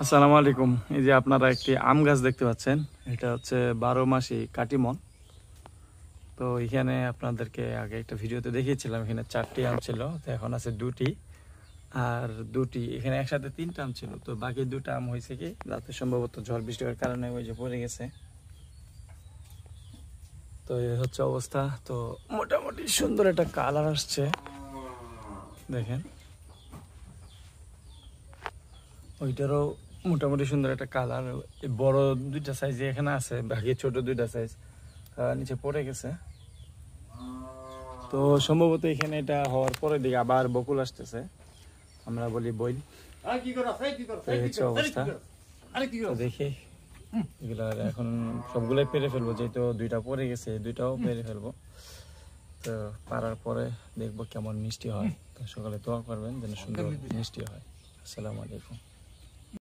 আসসালামু আলাইকুম। এই যে আপনারা একটি আম গাছ দেখতে পাচ্ছেন, এটা হচ্ছে 12 মাসি কাটিমন। তো এখানে আপনাদেরকে আগে একটা ভিডিওতে দেখিয়েছিলাম, এখানে 4টি আম ছিল, তো এখন আছে 2টি। আর 2টি এখানে একসাথে 3টা আম ছিল, তো বাকি 2টা আম হয়েছে কি রাতে সম্ভবত ঝড় বৃষ্টির কারণে ওই যে পড়ে গেছে। তো এই হচ্ছে অবস্থা। তো মোটামুটি সুন্দর একটা কালার আসছে, দেখেন ওইটারও মোটামুটি সুন্দর একটা কালার। বড় 2টা সাইজ এখানে আছে, বাকি ছোট 2টা সাইজ নিচে পড়ে গেছে। তো সম্ভবত এখানে এটা হওয়ার পরে দিকে আবার বকুল আসতেছে, আমরা বলি বইল। এই হচ্ছে অবস্থা। তো দেখি এগুলা এখন সবগুলোই পেরে ফেলবো, যেহেতু 2টা পড়ে গেছে, 2টাও পেরে ফেলবো। তো পারার পরে দেখবো কেমন মিষ্টি হয়। তো সকালে দোয়া করবেন যেন সুন্দর মিষ্টি হয়। আসসালামু আলাইকুম।